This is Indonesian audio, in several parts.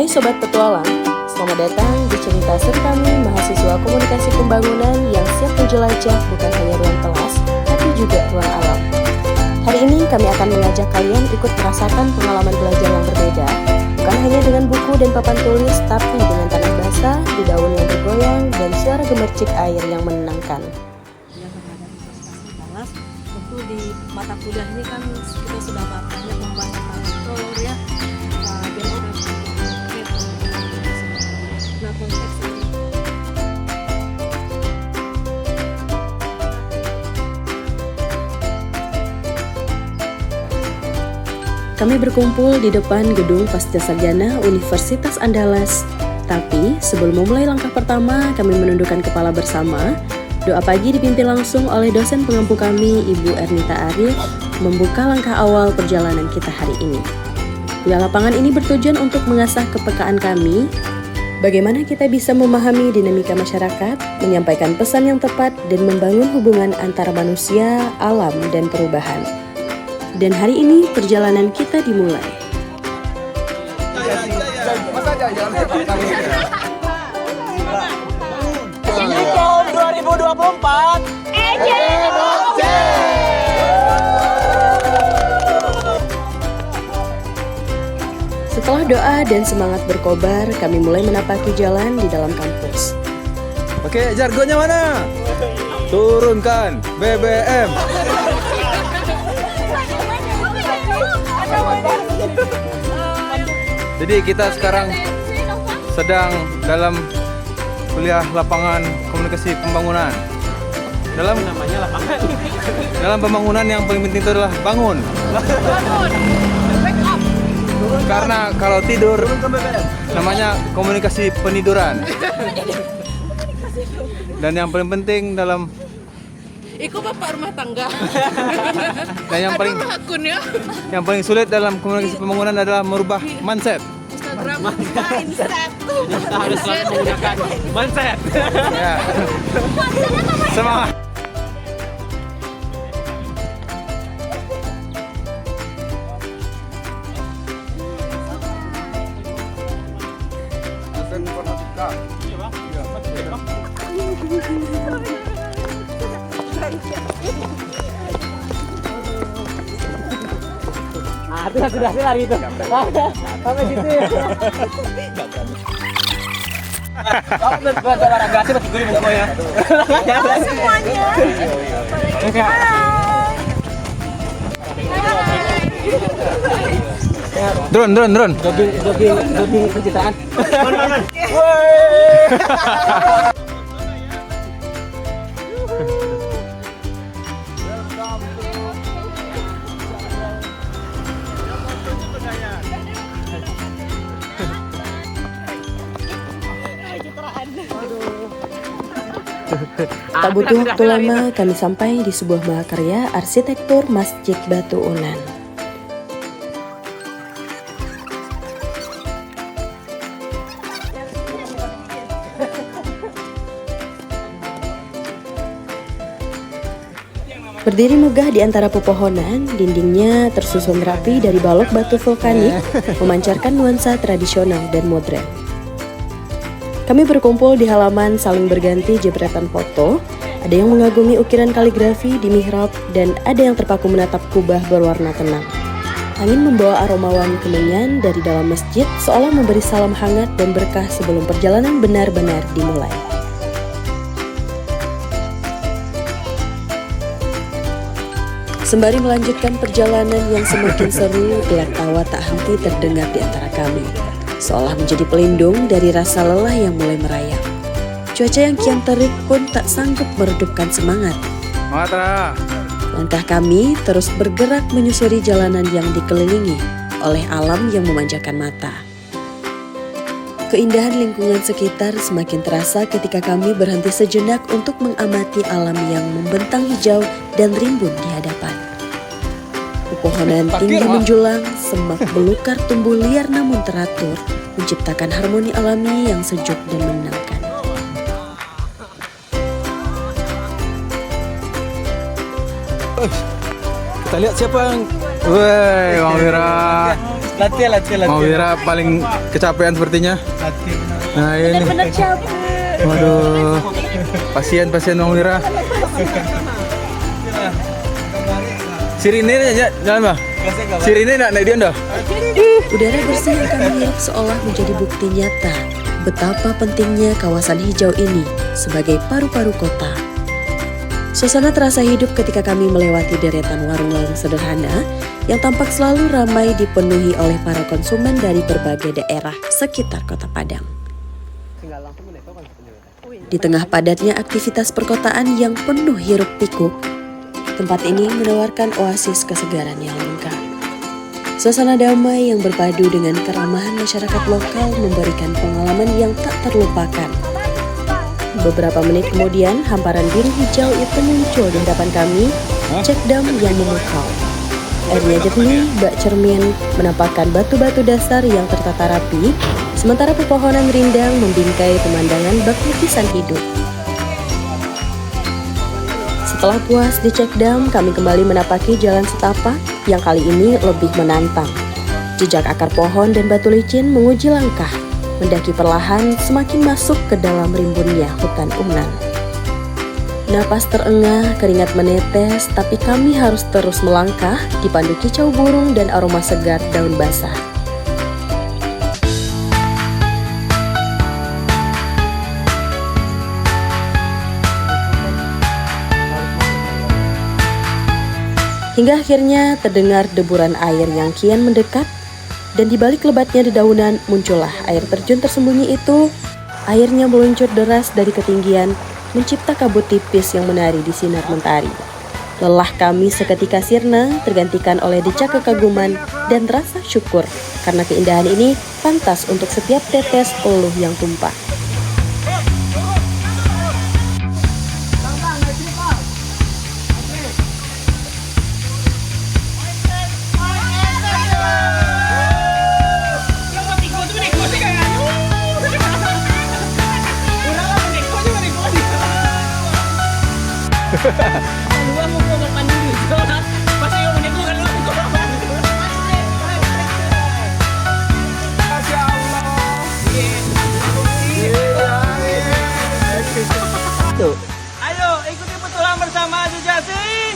Hai Sobat Petualang, selamat datang di cerita seru kami mahasiswa komunikasi pembangunan yang siap menjelajah bukan hanya ruang kelas, tapi juga ruang alam. Hari ini kami akan mengajak kalian ikut merasakan pengalaman belajar yang berbeda, bukan hanya dengan buku dan papan tulis, tapi dengan tanah basah, di daun yang bergoyang, dan suara gemercik air yang menenangkan. Tentu di mata kuliah ini kan kita sudah banyak membahas tentang kolor ya, demografi, nah konteks ini. Kami berkumpul di depan gedung Pascasarjana Universitas Andalas. Tapi sebelum memulai langkah pertama, kami menundukkan kepala bersama. Doa pagi dipimpin langsung oleh dosen pengampu kami, Ibu Ernita Arif, membuka langkah awal perjalanan kita hari ini. Kuliah lapangan ini bertujuan untuk mengasah kepekaan kami, bagaimana kita bisa memahami dinamika masyarakat, menyampaikan pesan yang tepat, dan membangun hubungan antara manusia, alam, dan perubahan. Dan hari ini perjalanan kita dimulai. Assalamualaikum 2024. Setelah doa dan semangat berkobar, kami mulai menapaki jalan di dalam kampus. Oke, jargonnya mana? Turunkan BBM. Jadi kita sekarang sedang dalam kuliah lapangan komunikasi pembangunan. Dalam namanya lapangan. Dalam pembangunan yang paling penting itu adalah bangun. Karena kalau tidur namanya komunikasi peniduran. Dan yang paling penting dalam Iko bapak rumah tangga. dan yang paling sulit dalam komunikasi pembangunan adalah merubah mindset. Mindset. Kita harus selalu menggunakan mindset. Ya. Semangat. Sudah lari itu. Sampai situ. Semuanya. Drone. Jogging pencitraan. Tak butuh waktu lama, kami sampai di sebuah mahakarya arsitektur Masjid Batu Unan. Berdiri megah di antara pepohonan, dindingnya tersusun rapi dari balok batu vulkanik, memancarkan nuansa tradisional dan modern. Kami berkumpul di halaman saling berganti jepretan foto, ada yang mengagumi ukiran kaligrafi di mihrab, dan ada yang terpaku menatap kubah berwarna tenang. Angin membawa aroma wangi kemenyan dari dalam masjid, seolah memberi salam hangat dan berkah sebelum perjalanan benar-benar dimulai. Sembari melanjutkan perjalanan yang semakin seru, gelak tawa tak henti terdengar di antara kami, seolah menjadi pelindung dari rasa lelah yang mulai merayap. Cuaca yang kian terik pun tak sanggup meredupkan semangat. Matra. Langkah kami terus bergerak menyusuri jalanan yang dikelilingi oleh alam yang memanjakan mata. Keindahan lingkungan sekitar semakin terasa ketika kami berhenti sejenak untuk mengamati alam yang membentang hijau dan rimbun di hadapan. Pepohonan tinggi menjulang, semak belukar tumbuh liar namun teratur, menciptakan harmoni alami yang sejuk dan menenangkan. Kita lihat siapa yang... Woi, Bang Wira. Latih. Mawira paling kecapean sepertinya. Nah ini. Bener-bener capek. Waduh. Pasien Mawira. Sirine jalan Bang. Sirine naik dia dah. Udara bersih yang kami hirup seolah menjadi bukti nyata betapa pentingnya kawasan hijau ini sebagai paru-paru kota. Suasana terasa hidup ketika kami melewati deretan warung-warung sederhana yang tampak selalu ramai dipenuhi oleh para konsumen dari berbagai daerah sekitar Kota Padang. Di tengah padatnya aktivitas perkotaan yang penuh hiruk pikuk, tempat ini menawarkan oasis kesegaran yang lengkap. Suasana damai yang berpadu dengan keramahan masyarakat lokal memberikan pengalaman yang tak terlupakan. Beberapa menit kemudian, hamparan biru hijau itu muncul di hadapan kami, cekdam yang memukau. Airnya jernih, bak cermin, menampakkan batu-batu dasar yang tertata rapi, sementara pepohonan rindang membingkai pemandangan bak lukisan hidup. Setelah puas di cekdam, kami kembali menapaki jalan setapak yang kali ini lebih menantang. Jejak akar pohon dan batu licin menguji langkah, mendaki perlahan semakin masuk ke dalam rimbunnya hutan unan. Napas terengah, keringat menetes, tapi kami harus terus melangkah dipandu kicau burung dan aroma segar daun basah. Hingga akhirnya terdengar deburan air yang kian mendekat, dan di balik lebatnya dedaunan muncullah air terjun tersembunyi itu. Airnya meluncur deras dari ketinggian, mencipta kabut tipis yang menari di sinar mentari. Lelah kami seketika sirna, tergantikan oleh decak kekaguman dan rasa syukur, karena keindahan ini pantas untuk setiap tetes peluh yang tumpah. Ayo ikuti petualang bersama Jujasi.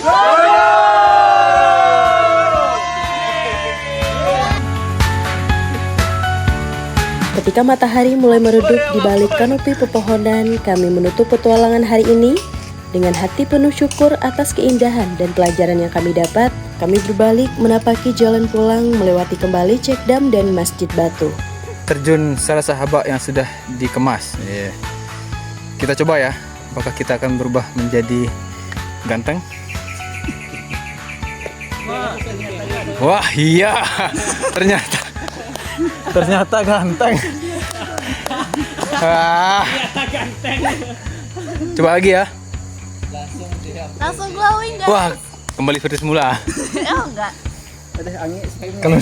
Ketika matahari mulai meredup di balik kanopi pepohonan, kami menutup petualangan hari ini dengan hati penuh syukur atas keindahan dan pelajaran yang kami dapat. Kami berbalik menapaki jalan pulang melewati kembali cekdam dan Masjid Batu. Terjun salah sahabat yang sudah dikemas. Kita coba ya, apakah kita akan berubah menjadi ganteng? Wah iya, ternyata ganteng. Coba lagi ya. Langsung glowing guys. Wah, kembali seperti semula. Oh enggak. Kalau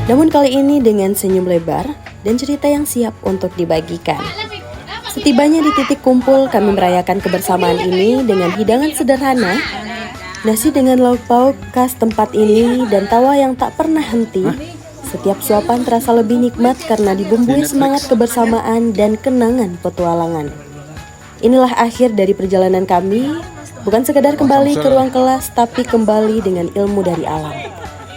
Namun kali ini dengan senyum lebar dan cerita yang siap untuk dibagikan. Setibanya di titik kumpul, kami merayakan kebersamaan ini dengan hidangan sederhana, nasi dengan lauk pauk khas tempat ini, dan tawa yang tak pernah henti. Setiap suapan terasa lebih nikmat karena dibumbui semangat kebersamaan dan kenangan petualangan. Inilah akhir dari perjalanan kami, bukan sekadar kembali ke ruang kelas, tapi kembali dengan ilmu dari alam.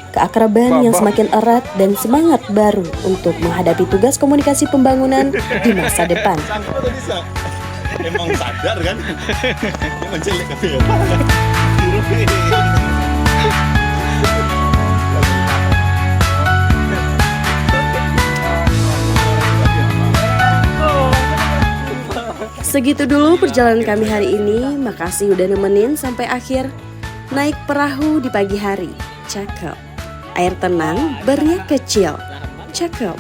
Keakraban yang semakin erat dan semangat baru untuk menghadapi tugas komunikasi pembangunan di masa depan. Emang sadar kan? Emang jelek tapi ya. Segitu dulu perjalanan kami hari ini. Makasih udah nemenin sampai akhir. Naik perahu di pagi hari, cakep. Air tenang, beriak kecil, cakep.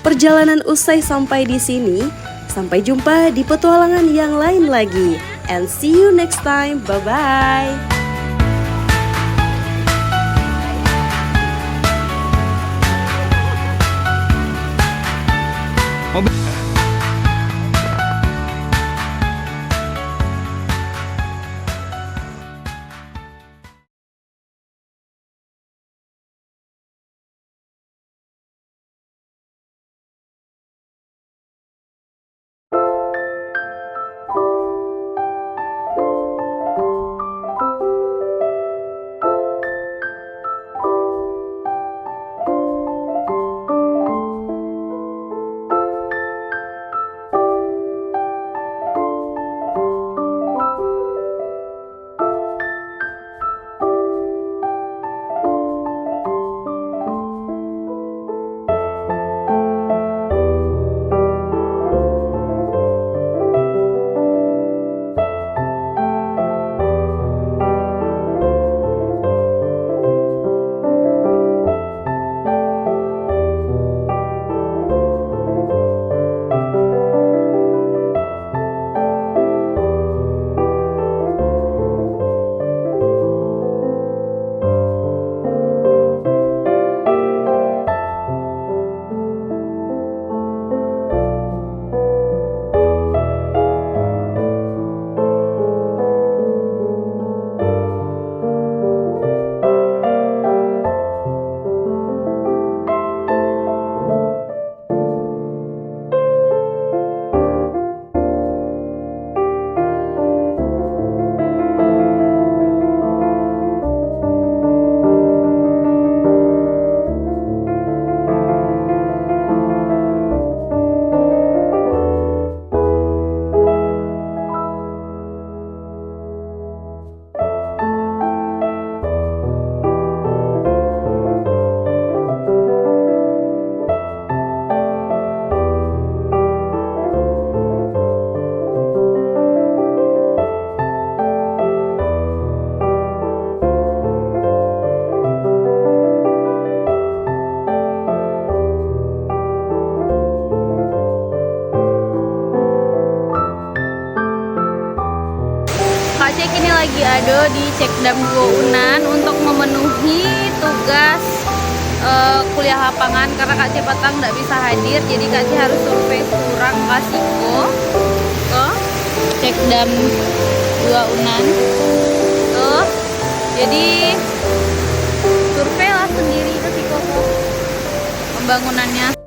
Perjalanan usai sampai di sini. Sampai jumpa di petualangan yang lain lagi. And see you next time. Bye-bye. Kak Cek ini lagi ada di Cekdam 2 Unan untuk memenuhi tugas kuliah lapangan karena Kak Cek Patang nggak bisa hadir, jadi Kak Cek harus survei kurang Kasiko ke Cekdam 2 Unan tuh. Jadi survei lah sendiri Kasiko pembangunannya.